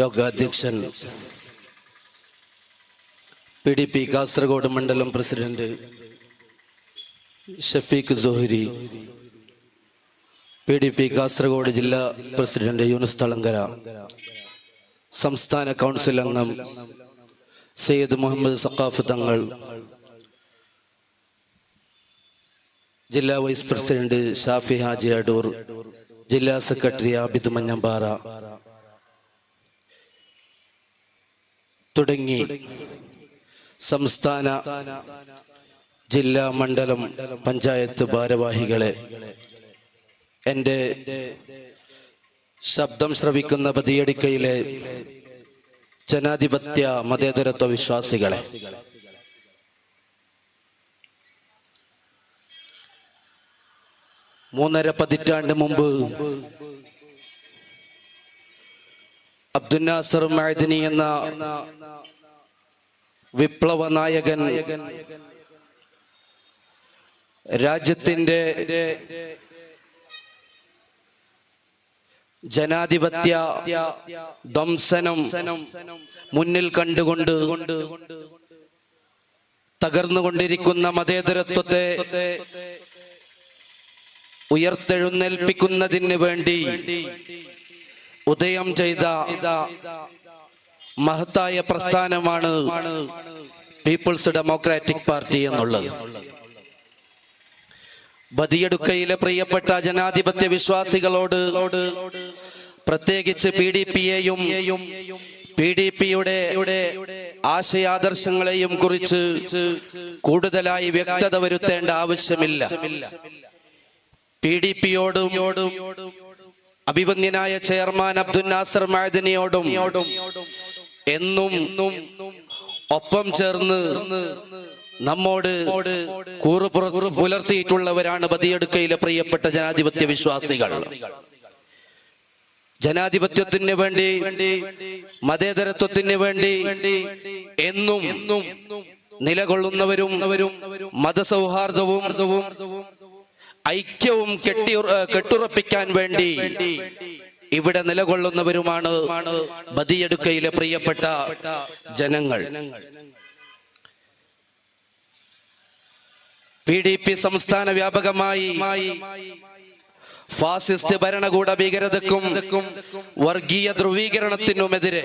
യോഗാധ്യക്ഷൻ PDP Kasaragod മണ്ഡലം president Shafeeq Zuhri, PDP Kasaragod ജില്ലാ president Yunus Thalangara, സംസ്ഥാന കൗൺസിൽ അംഗം സയ്യിദ് മുഹമ്മദ് സഖാഫ് തങ്ങൾ, ജില്ലാ വൈസ് പ്രസിഡന്റ് ഷാഫി ഹാജി അടൂർ, ജില്ലാ സെക്രട്ടറി ആബിദ് മഞ്ഞമ്പാറ തുടങ്ങി സംസ്ഥാന, ജില്ലാ, മണ്ഡലം, പഞ്ചായത്ത് ഭാരവാഹികളെ, എൻ്റെ ശബ്ദം ശ്രവിക്കുന്ന ബദിയടിക്കയിലെ ജനാധിപത്യ മതേതരത്വ വിശ്വാസികളെ, മൂന്നര പതിറ്റാണ്ട് മുമ്പ് അബ്ദുൽ നാസർ മഅദനി എന്ന വിപ്ലവ നായകൻ രാജ്യത്തിന്റെ ജനാധിപത്യ ധ്വംസനം മുന്നിൽ കണ്ടുകൊണ്ട് തകർന്നുകൊണ്ടിരിക്കുന്ന മതേതരത്വത്തെ ഉയർത്തെഴുന്നേൽപ്പിക്കുന്നതിന് വേണ്ടി ഉദയം ചെയ്ത മഹത്തായ പ്രസ്ഥാനമാണ് പീപ്പിൾസ് ഡെമോക്രാറ്റിക് പാർട്ടി എന്നുള്ളത്. ബദിയടുക്കയിലെ പ്രിയപ്പെട്ട ജനാധിപത്യ വിശ്വാസികളോട്, പ്രത്യേകിച്ച് PDPയെയും PDPയുടെ ആശയാദർശങ്ങളെയും കുറിച്ച് കൂടുതലായി വ്യക്തത വരുത്തേണ്ട ആവശ്യമില്ല. PDPയോടും അഭിവന്യനായ ചെയർമാൻ അബ്ദുൽ നാസർ മഅദനിയോടും എന്നും ഒപ്പം ചേർന്ന് നമ്മോട് കൂറ് പുലർത്തിയിട്ടുള്ളവരാണ് ബദിയടുക്കയിലെ പ്രിയപ്പെട്ട ജനാധിപത്യ വിശ്വാസികൾ. ജനാധിപത്യത്തിന് വേണ്ടി, മതേതരത്വത്തിന് വേണ്ടി എന്നും നിലകൊള്ളുന്നവരും മതസൗഹാർദ്ദവും ഐക്യവും കെട്ടുറപ്പിക്കാൻ വേണ്ടി ഇവിടെ നിലകൊള്ളുന്നവരുമാണ് ബദിയടുക്കയിലെ പ്രിയപ്പെട്ട ജനങ്ങൾ. PDP സംസ്ഥാന വ്യാപകമായി ഫാസിസ്റ്റ് ഭരണകൂട ഭീകരതയ്ക്കും വർഗീയ ധ്രുവീകരണത്തിനുമെതിരെ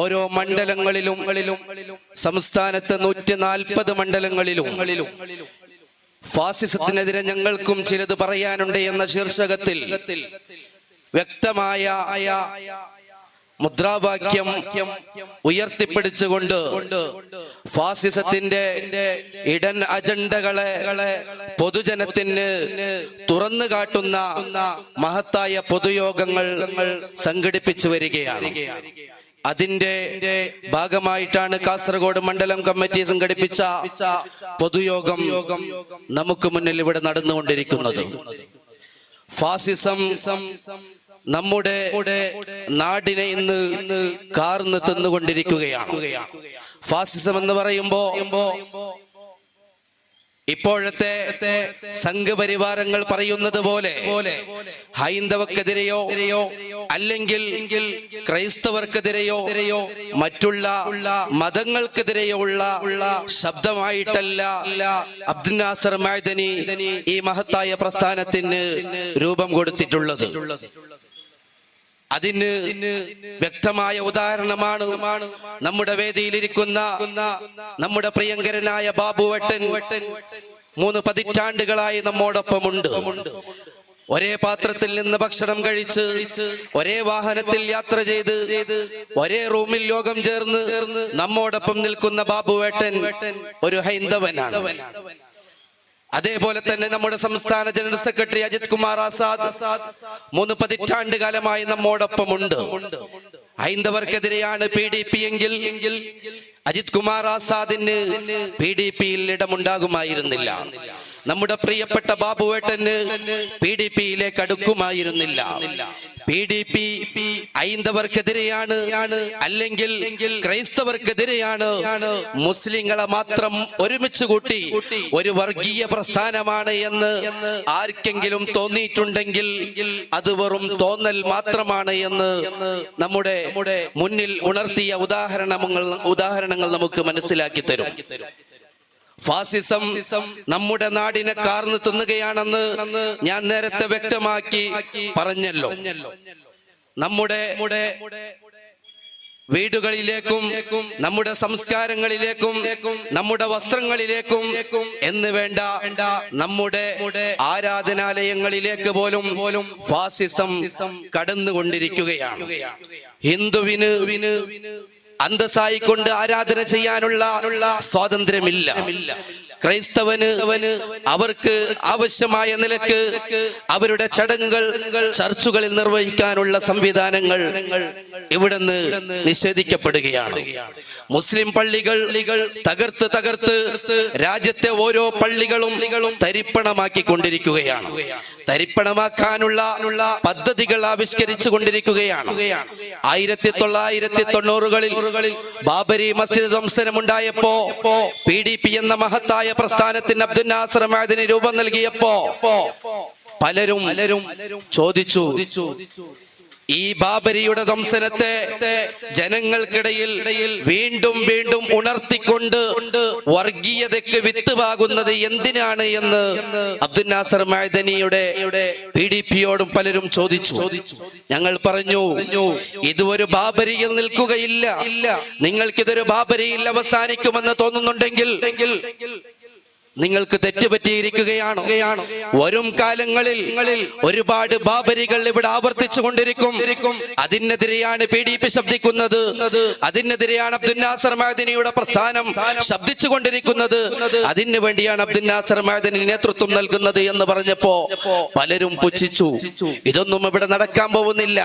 ഓരോ മണ്ഡലങ്ങളിലും, സംസ്ഥാനത്ത് 140 മണ്ഡലങ്ങളിലും ഫാസിസത്തിനെതിരെ ഞങ്ങൾക്കും ചിലത് പറയാനുണ്ട് എന്ന ശീർഷകത്തിൽ വ്യക്തമായ മുദ്രാവാക്യം ഉയർത്തിപ്പിടിച്ചുകൊണ്ട് ഫാസിസത്തിന്റെ ഇടൻ അജണ്ടകളെ പൊതുജനത്തിന് തുറന്നു കാട്ടുന്ന മഹത്തായ പൊതുയോഗങ്ങൾ സംഘടിപ്പിച്ചു വരികയാണ്. അതിന്റെ ഭാഗമായിട്ടാണ് കാസർഗോഡ് മണ്ഡലം കമ്മിറ്റി സംഘടിപ്പിച്ച പൊതുയോഗം നമുക്ക് മുന്നിൽ ഇവിടെ നടന്നുകൊണ്ടിരിക്കുന്നത്. ഫാസിസം നമ്മുടെ നാടിനെ ഇന്ന് കാർന്ന് തിന്നുകൊണ്ടിരിക്കുകയാണ്. ഫാസിസം എന്ന് പറയുമ്പോ ഇപ്പോഴത്തെ സംഘപരിവാരങ്ങൾ പറയുന്നത് പോലെ ഹൈന്ദവക്കെതിരെയോ അല്ലെങ്കിൽ ക്രൈസ്തവർക്കെതിരെയോ മറ്റുള്ള മതങ്ങൾക്കെതിരെയോ ഉള്ള ശബ്ദമായിട്ടല്ല അബ്ദുൽ നാസർ മഅദനി ഈ മഹത്തായ പ്രസ്ഥാനത്തിന് രൂപം കൊടുത്തിട്ടുള്ളത്. അതിന് വ്യക്തമായ ഉദാഹരണമാണ് നമ്മുടെ വേദിയിലിരിക്കുന്ന നമ്മുടെ പ്രിയങ്കരനായ ബാബുവേട്ടൻ. 3 പതിറ്റാണ്ടുകളായി നമ്മോടൊപ്പമുണ്ട്. ഒരേ പാത്രത്തിൽ നിന്ന് ഭക്ഷണം കഴിച്ച്, ഒരേ വാഹനത്തിൽ യാത്ര ചെയ്ത്, ഒരേ റൂമിൽ യോഗം ചേർന്ന് നമ്മോടൊപ്പം നിൽക്കുന്ന ബാബുവേട്ടൻ ഒരു ഹൈന്ദവനാണ്. അതേപോലെ തന്നെ നമ്മുടെ സംസ്ഥാന ജനറൽ സെക്രട്ടറി അജിത് കുമാർ ആസാദ് 3 പതിറ്റാണ്ട് കാലമായി നമ്മോടൊപ്പമുണ്ട്. ഹൈന്ദവർക്കെതിരെയാണ് PDP എങ്കിൽ അജിത് കുമാർ ആസാദിന് PDPയിൽ ഇടമുണ്ടാകുമായിരുന്നില്ല. നമ്മുടെ പ്രിയപ്പെട്ട ബാബുവേട്ടന് PDPയിലേക്ക് അടുക്കുമായിരുന്നില്ല. PDP ഹൈന്ദവർക്കെതിരെയാണ്, അല്ലെങ്കിൽ ക്രൈസ്തവർക്കെതിരെയാണ്, മുസ്ലിങ്ങളെ മാത്രം ഒരുമിച്ച് കൂട്ടി ഒരു വർഗീയ പ്രസ്ഥാനമാണ് എന്ന് ആർക്കെങ്കിലും തോന്നിയിട്ടുണ്ടെങ്കിൽ അത് വെറും തോന്നൽ മാത്രമാണ് എന്ന് നമ്മുടെ മുന്നിൽ ഉണർത്തിയ ഉദാഹരണങ്ങൾ നമുക്ക് മനസ്സിലാക്കി തരും. ഫാസിസം നമ്മുടെ നാടിനെ കാർന്നു തിന്നുകയാണെന്ന് ഞാൻ നേരത്തെ വ്യക്തമാക്കി പറഞ്ഞല്ലോ. നമ്മുടെ വീടുകളിലേക്കും നമ്മുടെ സംസ്കാരങ്ങളിലേക്കും നമ്മുടെ വസ്ത്രങ്ങളിലേക്കും എന്ന് വേണ്ട നമ്മുടെ ആരാധനാലയങ്ങളിലേക്ക് പോലും ഫാസിസം കടന്നുകൊണ്ടിരിക്കുകയാണ്. ഹിന്ദുവിന് അന്തസ്സായിക്കൊണ്ട് ആരാധന ചെയ്യാനുള്ള സ്വാതന്ത്ര്യമില്ല. ക്രൈസ്തവന് അവർക്ക് ആവശ്യമായ നിലക്ക് അവരുടെ ചടങ്ങുകൾ ചർച്ചുകളിൽ നിർവഹിക്കാനുള്ള സംവിധാനങ്ങൾ ഇവിടുന്ന് നിഷേധിക്കപ്പെടുകയാണ്. മുസ്ലിം പള്ളികൾ തകർത്ത് രാജ്യത്തെ ഓരോ പള്ളികളും തരിപ്പണമാക്കിക്കൊണ്ടിരിക്കുകയാണ്. തരിപ്പണമാക്കാനുള്ള പദ്ധതികൾ ആവിഷ്കരിച്ചു കൊണ്ടിരിക്കുകയാണ്. 1990-കളിൽ ബാബരി മസ്ജിദ് ധ്വംസനമുണ്ടായപ്പോ PDP എന്ന മഹത്തായ പ്രസ്ഥാനത്തിന് അബ്ദുൽ നാസർ മഅദനി രൂപം നൽകിയപ്പോ പലരും ചോദിച്ചു, ഈ ബാബരിയുടെ ധ്വംസനത്തെ ജനങ്ങൾക്കിടയിൽ വീണ്ടും ഉണർത്തിക്കൊണ്ട് വർഗീയതയ്ക്ക് വിത്തുപാകുന്നത് എന്തിനാണ് എന്ന് അബ്ദുൽ നാസർ മഅദനിയുടെ PDPയോടും പലരും ചോദിച്ചു. ഞങ്ങൾ പറഞ്ഞു, ഇത് ഒരു ബാബരിയിൽ നിൽക്കുകയില്ല. നിങ്ങൾക്കിതൊരു ബാബരിയിൽ അവസാനിക്കുമെന്ന് തോന്നുന്നുണ്ടെങ്കിൽ നിങ്ങൾക്ക് തെറ്റുപറ്റിയിരിക്കുകയാണ്. വരും കാലങ്ങളിൽ ഒരുപാട് ബാബരികൾ ഇവിടെ ആവർത്തിച്ചു കൊണ്ടിരിക്കും. അതിനെതിരെയാണ് PDP ശബ്ദിക്കുന്നത്. അതിനെതിരെയാണ് അബ്ദുൽ നാസർ മഅദനിയുടെ പ്രസ്ഥാനം ശബ്ദിച്ചു കൊണ്ടിരിക്കുന്നത്. അതിനു വേണ്ടിയാണ് അബ്ദുൽ നാസർ മഅദനി നേതൃത്വം നൽകുന്നത് എന്ന് പറഞ്ഞപ്പോ പലരും പുച്ഛിച്ചു. ഇതൊന്നും ഇവിടെ നടക്കാൻ പോകുന്നില്ല.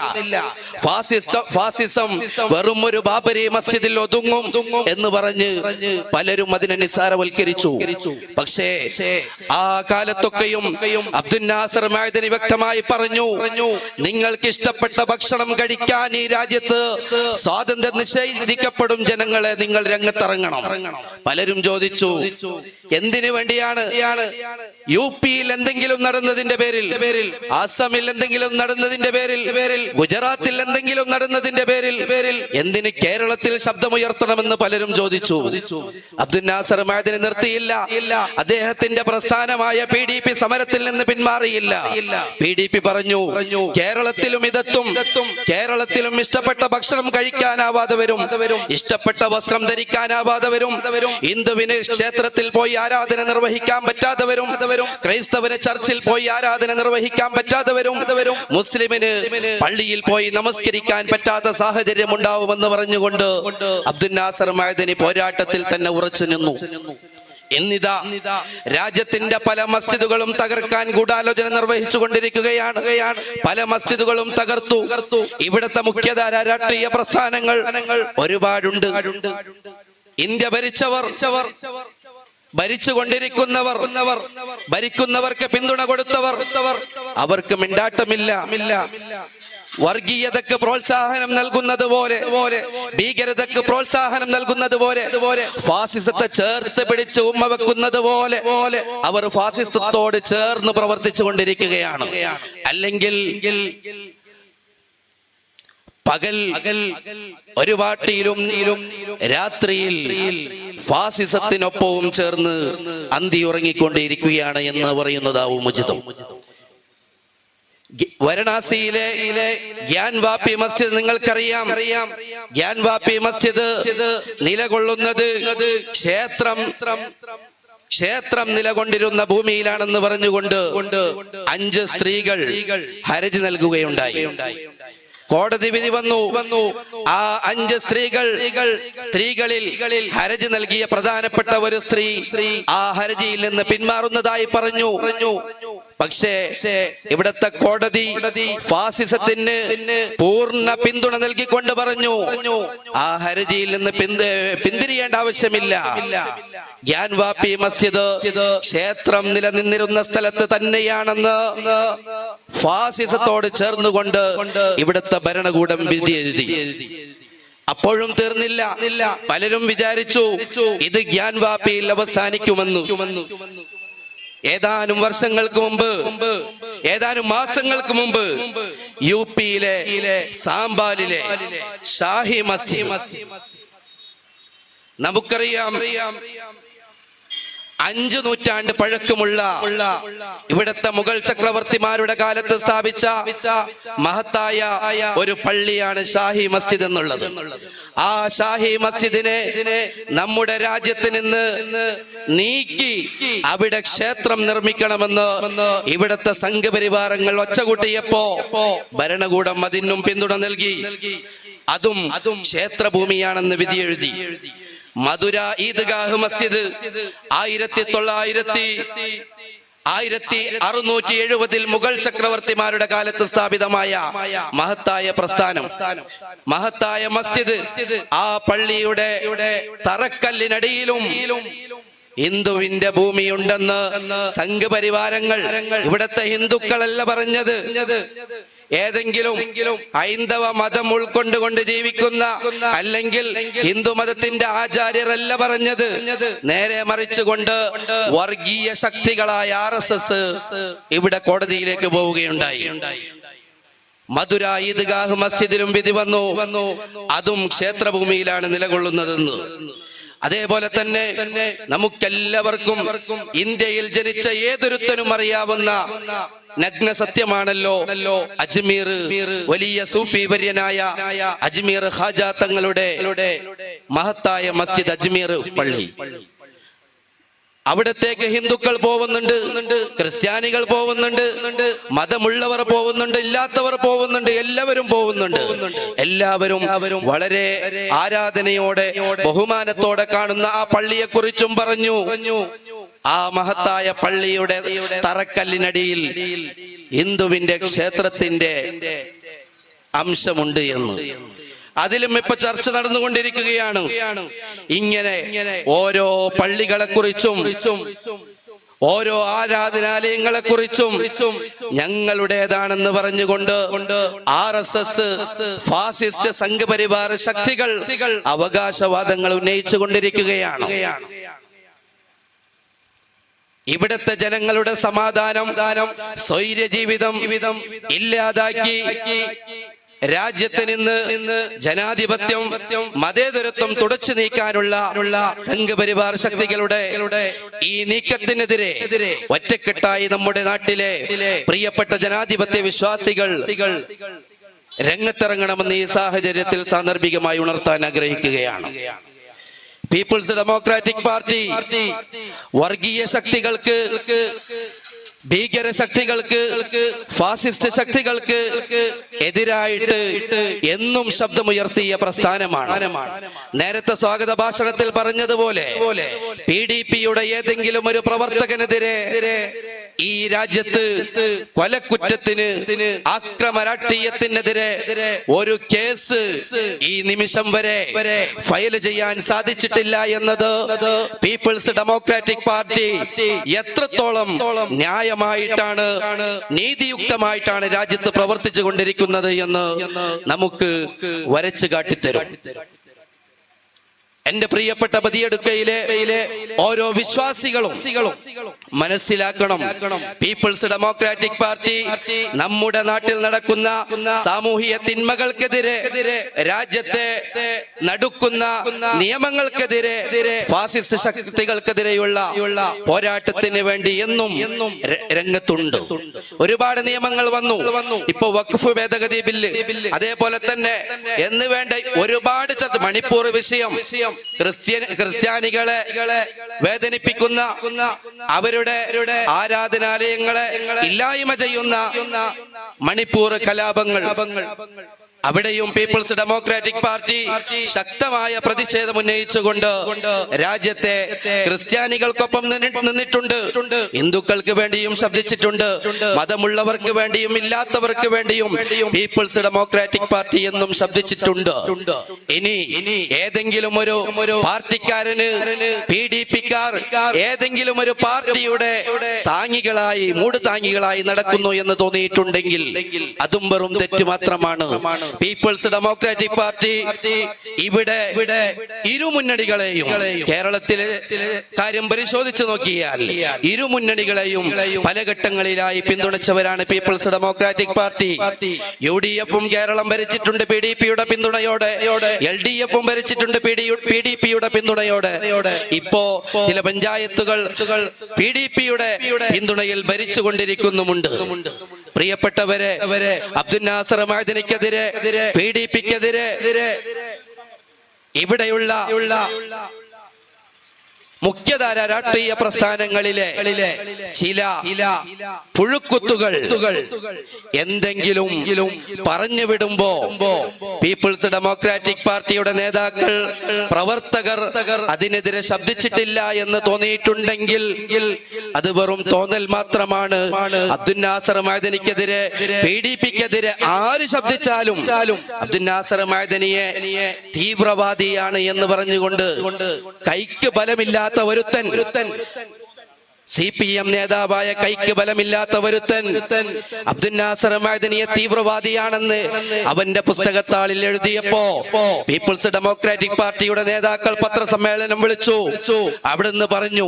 ഫാസിസം വെറും ഒരു ബാബരി മസ്ജിദിൽ ഒതുങ്ങും എന്ന് പറഞ്ഞ് പലരും അതിനെ നിസ്സാരവൽക്കരിച്ചു. പക്ഷേ ആ കാലത്തൊക്കെയും അബ്ദുൽ നാസർ മഅദനി വ്യക്തമായി പറഞ്ഞു, നിങ്ങൾക്ക് ഇഷ്ടപ്പെട്ട ഭക്ഷണം കഴിക്കാൻ ഈ രാജ്യത്ത് സ്വാതന്ത്ര്യം നിഷേധിക്കപ്പെടും ജനങ്ങളെ, നിങ്ങൾ രംഗത്തിറങ്ങണം. പലരും ചോദിച്ചു, എന്തിനു വേണ്ടിയാണ്? UPയിൽ എന്തെങ്കിലും നടന്നതിന്റെ പേരിൽ, ആസാമിൽ എന്തെങ്കിലും നടന്നതിന്റെ പേരിൽ, ഗുജറാത്തിൽ എന്തെങ്കിലും നടന്നതിന്റെ പേരിൽ എന്തിന് കേരളത്തിൽ ശബ്ദമുയർത്തണമെന്ന് പലരും ചോദിച്ചു. അബ്ദുൽ നാസർ മഅദനി നിർത്തിയില്ല. അദ്ദേഹത്തിന്റെ പ്രസ്ഥാനമായ PDP സമരത്തിൽ നിന്ന് പിന്മാറിയില്ല. PDP പറഞ്ഞു, കേരളത്തിലും ഇതെത്തും. കേരളത്തിലും ഇഷ്ടപ്പെട്ട ഭക്ഷണം കഴിക്കാനാവാതെ വരും, ഇഷ്ടപ്പെട്ട വസ്ത്രം ധരിക്കാനാവാതെ വരും, ഹിന്ദുവിന് ക്ഷേത്രത്തിൽ പോയി ആരാധന നിർവഹിക്കാൻ പറ്റാതെ വരും, ക്രൈസ്തവന് ചർച്ചിൽ പോയി ആരാധന നിർവഹിക്കാൻ പറ്റാതെ വരും, മുസ്ലിമിന് പള്ളിയിൽ പോയി നമസ്കരിക്കാൻ പറ്റാത്ത സാഹചര്യം ഉണ്ടാവുമെന്ന് പറഞ്ഞുകൊണ്ട് അബ്ദുൽ നാസർ മഅദനി പോരാട്ടത്തിൽ തന്നെ ഉറച്ചു നിന്നു. എന്നിതാ രാജ്യത്തിന്റെ പല മസ്ജിദുകളും തകർക്കാൻ ഗൂഢാലോചന നിർവഹിച്ചു കൊണ്ടിരിക്കുകയാണ്. പല മസ്ജിദുകളും തകർത്തു. ഇവിടുത്തെ മുഖ്യധാര രാഷ്ട്രീയ പ്രസ്ഥാനങ്ങൾ ഒരുപാടുണ്ട്. ഇന്ത്യ ഭരിച്ചുകൊണ്ടിരിക്കുന്നവർ, ഭരിക്കുന്നവർക്ക് പിന്തുണ കൊടുത്തവർ, അവർക്ക് മിണ്ടാട്ടമില്ല. വർഗീയതക്ക് പ്രോത്സാഹനം നൽകുന്നത് പോലെ, ഭീകരതക്ക് പ്രോത്സാഹനം നൽകുന്നത് പോലെ, ഫാസിസത്തെ ചേർത്ത് പിടിച്ച് ഉമ്മ വെക്കുന്നത് പോലെ അവർ ഫാസിസത്തോട് ചേർന്ന് പ്രവർത്തിച്ചു കൊണ്ടിരിക്കുകയാണ്. അല്ലെങ്കിൽ പകൽ ഒരു പാട്ടിയിലും രാത്രിയിൽ ഫാസിസത്തിനൊപ്പവും ചേർന്ന് അന്തി ഉറങ്ങിക്കൊണ്ടിരിക്കുകയാണ് എന്ന് പറയുന്നതാവും ഉചിതം. വാരണാസിയിലെ ഗ്യാൻവാപി മസ്ജിദ് നിങ്ങൾക്കറിയാം. ഗ്യാൻവാപി മസ്ജിദ് നിലകൊള്ളുന്നത് ക്ഷേത്രം നിലകൊണ്ടിരുന്ന ഭൂമിയിലാണെന്ന് പറഞ്ഞുകൊണ്ട് 5 സ്ത്രീകൾ ഹർജി നൽകുകയുണ്ടായി. കോടതി വിധി വന്നു. ആ 5 സ്ത്രീകളിൽ ഹർജി നൽകിയ പ്രധാനപ്പെട്ട ഒരു സ്ത്രീ ആ ഹർജിയിൽ നിന്ന് പിന്മാറുന്നതായി പറഞ്ഞു. പക്ഷേ ഇവിടത്തെ കോടതി ഫാസിസത്തിന് പൂർണ്ണ പിന്തുണ നൽകിക്കൊണ്ട് പറഞ്ഞു, ആ ഹർജിയിൽ നിന്ന് പിന്തിരിയേണ്ട ആവശ്യമില്ല. ഗ്യാൻവാപ്പി മസ്ജിദ് ക്ഷേത്രം നിലനിന്നിരുന്ന സ്ഥലത്ത് തന്നെയാണെന്ന് ഫാസിസത്തോട് ചേർന്നുകൊണ്ട് ഇവിടുത്തെ ഭരണകൂടം വിധി എഴുതി. അപ്പോഴും തീർന്നില്ല. പലരും വിചാരിച്ചു ഇത് ഗ്യാൻവാപ്പിയിൽ അവസാനിക്കുമെന്ന്. ഏതാനും വർഷങ്ങൾക്ക് മുമ്പ്, ഏതാനും മാസങ്ങൾക്ക് മുമ്പ് യുപിയിലെ സാംബാലിലെ ഷാഹി മസ്ജിദ്, നമുക്കറിയാം 5 നൂറ്റാണ്ട് പഴക്കമുള്ള ഇവിടത്തെ മുഗൾ ചക്രവർത്തിമാരുടെ കാലത്ത് സ്ഥാപിച്ച മഹത്തായ ഒരു പള്ളിയാണ് ഷാഹി മസ്ജിദ് എന്നുള്ളത്. ആ ഷാഹി മസ്ജിദിനെ നമ്മുടെ രാജ്യത്ത് നിന്ന് നീക്കി അവിടെ ക്ഷേത്രം നിർമ്മിക്കണമെന്ന് ഇവിടത്തെ സംഘപരിവാരങ്ങൾ ഒച്ചകൂട്ടിയപ്പോ ഭരണകൂടം അതിനും പിന്തുണ നൽകി. അതും ക്ഷേത്രഭൂമിയാണെന്ന് വിധിയെഴുതി. മധുര ഈദ്ഗാഹ് മസ്ജിദ് 1670 മുഗൾ ചക്രവർത്തിമാരുടെ കാലത്ത് സ്ഥാപിതമായ മഹത്തായ പ്രസ്ഥാനം, മഹത്തായ മസ്ജിദ്. ആ പള്ളിയുടെ തറക്കല്ലിനടിയിലും ഹിന്ദുവിന്റെ ഭൂമിയുണ്ടെന്ന് സംഘപരിവാരങ്ങൾ, ഇവിടത്തെ ഹിന്ദുക്കളല്ല പറഞ്ഞത്, ഏതെങ്കിലും ഹൈന്ദവ മതം ഉൾക്കൊണ്ടുകൊണ്ട് ജീവിക്കുന്ന അല്ലെങ്കിൽ ഹിന്ദു മതത്തിന്റെ ആചാര്യരല്ല പറഞ്ഞത്. നേരെ മറിച്ചുകൊണ്ട് വർഗീയ ശക്തികളായ RSS ഇവിടെ കോടതിയിലേക്ക് പോവുകയുണ്ടായി. മധുര ഈദ്ഗാഹ് മസ്ജിദിലും വിധി വന്നു, അതും ക്ഷേത്രഭൂമിയിലാണ് നിലകൊള്ളുന്നതെന്ന്. അതേപോലെ തന്നെ നമുക്കെല്ലാവർക്കും ഇന്ത്യയിൽ ജനിച്ച ഏതൊരുത്തനും അറിയാവുന്ന നഗ്ന സത്യമാണല്ലോ അജ്മീർ, വലിയ സൂഫി വര്യനായ അജ്മീർ ഖാജ തങ്ങളുടെ മഹത്തായ മസ്ജിദ് അജ്മീർ പള്ളി. അവിടത്തേക്ക് ഹിന്ദുക്കൾ പോകുന്നുണ്ട്, ക്രിസ്ത്യാനികൾ പോകുന്നുണ്ട്, മതമുള്ളവർ പോകുന്നുണ്ട്, ഇല്ലാത്തവർ പോകുന്നുണ്ട്, എല്ലാവരും പോകുന്നുണ്ട്. എല്ലാവരും വളരെ ആരാധനയോടെ ബഹുമാനത്തോടെ കാണുന്ന ആ പള്ളിയെ കുറിച്ചും പറഞ്ഞു. ആ മഹത്തായ പള്ളിയുടെ തറക്കല്ലിനടിയിൽ ഹിന്ദുവിന്റെ ക്ഷേത്രത്തിന്റെ അംശമുണ്ട് എന്ന്. അതിലും ഇപ്പൊ ചർച്ച നടന്നുകൊണ്ടിരിക്കുകയാണ്. ഇങ്ങനെ ഓരോ പള്ളികളെ കുറിച്ചും ഓരോ ആരാധനാലയങ്ങളെ കുറിച്ചും ഞങ്ങളുടേതാണെന്ന് പറഞ്ഞുകൊണ്ട് RSS ഫാസിസ്റ്റ് സംഘപരിവാര ശക്തികൾ അവകാശവാദങ്ങൾ ഉന്നയിച്ചു കൊണ്ടിരിക്കുകയാണ്. ഇവിടത്തെ ജനങ്ങളുടെ സമാധാനം, സ്വൈര്യ ജീവിതം ഇല്ലാതാക്കി രാജ്യത്ത് നിന്ന് ജനാധിപത്യം, മതേതരത്വം തുടച്ചു നീക്കാനുള്ള സംഘപരിവാർ ശക്തികളുടെ ഈ നീക്കത്തിനെതിരെ ഒറ്റക്കെട്ടായി നമ്മുടെ നാട്ടിലെ പ്രിയപ്പെട്ട ജനാധിപത്യ വിശ്വാസികൾ രംഗത്തിറങ്ങണമെന്ന് ഈ സാഹചര്യത്തിൽ സാന്ദർഭികമായി ഉണർത്താൻ ആഗ്രഹിക്കുകയാണ്. പീപ്പിൾസ് ഡെമോക്രാറ്റിക് പാർട്ടി വർഗീയ ശക്തികൾക്ക്, ഭീകര ശക്തികൾക്ക്, ഫാസിസ്റ്റ് ശക്തികൾക്ക് എതിരായിട്ട് എന്നും ശബ്ദമുയർത്തിയ പ്രസ്ഥാനമാണ്. നേരത്തെ സ്വാഗത ഭാഷണത്തിൽ പറഞ്ഞതുപോലെ PDPയുടെ ഏതെങ്കിലും ഒരു പ്രവർത്തകനെതിരെ ഈ രാജ്യത്ത് കൊലക്കുറ്റത്തിന്, ആക്രമരാഷ്ട്രീയത്തിനെതിരെ ഒരു കേസ് ഈ നിമിഷം വരെ ഫയൽ ചെയ്യാൻ സാധിച്ചിട്ടില്ല എന്നത് പീപ്പിൾസ് ഡെമോക്രാറ്റിക് പാർട്ടി എത്രത്തോളം ന്യായമായിട്ടാണ്, നീതിയുക്തമായിട്ടാണ് രാജ്യത്ത് പ്രവർത്തിച്ചു കൊണ്ടിരിക്കുന്നത് എന്ന് നമുക്ക് വരച്ചു കാട്ടിത്തരും. എന്റെ പ്രിയപ്പെട്ട ബദിയടുക്കയിലെ ഓരോ വിശ്വാസികളും മനസ്സിലാക്കണം, പീപ്പിൾസ് ഡെമോക്രാറ്റിക് പാർട്ടി നമ്മുടെ നാട്ടിൽ നടക്കുന്ന സാമൂഹിക തിന്മകൾക്കെതിരെ, രാജ്യത്തെ നടുക്കുന്ന നിയമങ്ങൾക്കെതിരെ, ഫാസിസ്റ്റ് ശക്തികൾക്കെതിരെയുള്ള പോരാട്ടത്തിന് വേണ്ടി എന്നും രംഗത്തുണ്ട്. ഒരുപാട് നിയമങ്ങൾ വന്നു. ഇപ്പൊ വഖഫ് ഭേദഗതി ബില്ല്, അതേപോലെ തന്നെ എന്ന് വേണ്ട ഒരുപാട് മണിപ്പൂർ വിഷയം, ക്രിസ്ത്യാനികളെ വേദനിപ്പിക്കുന്ന, അവരുടെ ആരാധനാലയങ്ങളെ ഇല്ലായ്മ ചെയ്യുന്ന മണിപ്പൂർ കലാപങ്ങൾ, അവിടെയും പീപ്പിൾസ് ഡെമോക്രാറ്റിക് പാർട്ടി ശക്തമായ പ്രതിഷേധം ഉന്നയിച്ചുകൊണ്ട് രാജ്യത്തെ ക്രിസ്ത്യാനികൾക്കൊപ്പം നിന്നിട്ടുണ്ട്, ഹിന്ദുക്കൾക്ക് വേണ്ടിയും ശബ്ദിച്ചിട്ടുണ്ട്, മതമുള്ളവർക്ക് വേണ്ടിയും ഇല്ലാത്തവർക്ക് വേണ്ടിയും പീപ്പിൾസ് ഡെമോക്രാറ്റിക് പാർട്ടി എന്നും ശബ്ദിച്ചിട്ടുണ്ട്. ഇനി ഏതെങ്കിലും ഒരു പാർട്ടിക്കാരന് PDP-ക്കാർ ഏതെങ്കിലും ഒരു പാർട്ടിയുടെ താങ്ങികളായി മൂടുതാങ്ങികളായി നടക്കുന്നു എന്ന് തോന്നിയിട്ടുണ്ടെങ്കിൽ അതും വെറും തെറ്റ് മാത്രമാണ്. പീപ്പിൾസ് ഡെമോക്രാറ്റിക് പാർട്ടി ഇവിടെ ഇരുമുന്നണികളെയും കേരളത്തിലെ കാര്യം പരിശോധിച്ചു നോക്കിയാൽ ഇരുമുന്നണികളെയും പല ഘട്ടങ്ങളിലായി പിന്തുണച്ചവരാണ് പീപ്പിൾസ് ഡെമോക്രാറ്റിക് പാർട്ടി. UDF-ഉം കേരളം ഭരിച്ചിട്ടുണ്ട് PDP-യുടെ പിന്തുണയോടെ, LDF-ഉം ഭരിച്ചിട്ടുണ്ട് PDP-യുടെ പിന്തുണയോടെ. ഇപ്പോ ചില പഞ്ചായത്തുകൾ PDP-യുടെ പിന്തുണയിൽ ഭരിച്ചുകൊണ്ടിരിക്കുന്നുമുണ്ട്. പ്രിയപ്പെട്ടവരെ, അബ്ദുൽ നാസർ മഅദനിക്കെതിരെ, PDP-ക്കെതിരെ ഇവിടെയുള്ള മുഖ്യധാര രാഷ്ട്രീയ പ്രസ്ഥാനങ്ങളിലെ ചില പുഴുക്കുത്തുകൾ എന്തെങ്കിലും പറഞ്ഞു വിടുമ്പോ പീപ്പിൾസ് ഡെമോക്രാറ്റിക് പാർട്ടിയുടെ നേതാക്കൾ, പ്രവർത്തകർ അതിനെതിരെ ശബ്ദിച്ചിട്ടില്ല എന്ന് തോന്നിയിട്ടുണ്ടെങ്കിൽ അത് വെറും തോന്നൽ മാത്രമാണ്. അബ്ദുൽ നാസർ മഅദനിക്കെതിരെ, PDP-ക്കെതിരെ ആര് ശബ്ദിച്ചാലും അബ്ദുൽ നാസർ മഅദനിയെ തീവ്രവാദിയാണ് എന്ന് പറഞ്ഞുകൊണ്ട് കൈക്ക് ബലമില്ലാത്ത ഒരുത്തൻ, CPM നേതാവായ കൈക്ക് ബലമില്ലാത്ത ഒരുത്തൻ അബ്ദുൽ നാസർ മഅദനിയെ തീവ്രവാദിയാണെന്ന് അവന്റെ പുസ്തകത്താളിൽ എഴുതിയപ്പോ പീപ്പിൾസ് ഡെമോക്രാറ്റിക് പാർട്ടിയുടെ നേതാക്കൾ പത്രസമ്മേളനം വിളിച്ചു. അവിടുന്ന് പറഞ്ഞു,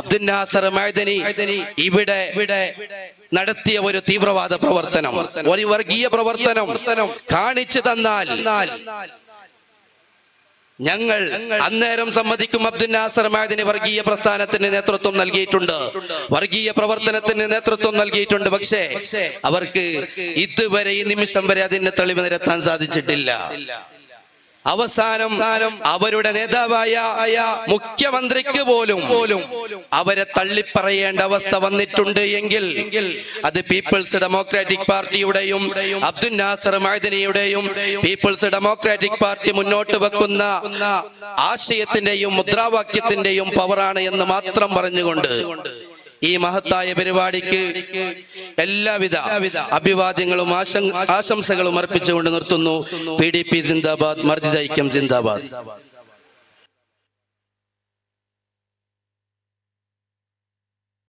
അബ്ദുൽ നാസർ മഅദനി ഇവിടെ നടത്തിയ ഒരു തീവ്രവാദ പ്രവർത്തനം, ഒരു വർഗീയ പ്രവർത്തനം കാണിച്ചു തന്നാൽ ഞങ്ങൾ അന്നേരം സമ്മതിക്കും. അബ്ദുൽ നാസർ മഅദനി വർഗീയ പ്രസ്ഥാനത്തിന് നേതൃത്വം നൽകിയിട്ടുണ്ട്, വർഗീയ പ്രവർത്തനത്തിന് നേതൃത്വം നൽകിയിട്ടുണ്ട്. പക്ഷേ അവർക്ക് ഇതുവരെ ഈ നിമിഷം വരെ അതിന് തെളിവ് നിരത്താൻ സാധിച്ചിട്ടില്ല. അവസാനം അവരുടെ നേതാവായ മുഖ്യമന്ത്രിക്ക് പോലും അവരെ തള്ളിപ്പറയേണ്ട അവസ്ഥ വന്നിട്ടുണ്ട് എങ്കിൽ അത് പീപ്പിൾസ് ഡെമോക്രാറ്റിക് പാർട്ടിയുടെയും അബ്ദുൽ നാസർ മഅദനിയുടെയും പീപ്പിൾസ് ഡെമോക്രാറ്റിക് പാർട്ടി മുന്നോട്ട് വെക്കുന്ന ആശയത്തിന്റെയും മുദ്രാവാക്യത്തിന്റെയും പവറാണ് എന്ന് മാത്രം പറഞ്ഞുകൊണ്ട് ഈ മഹത്തായ പരിപാടിക്ക് എല്ലാവിധ അഭിവാദ്യങ്ങളും ആശംസകളും അർപ്പിച്ചുകൊണ്ട് നിർത്തുന്നു. PDP സിന്ദാബാദ്, മർദിദ ഐക്യം സിന്ദാബാദ്.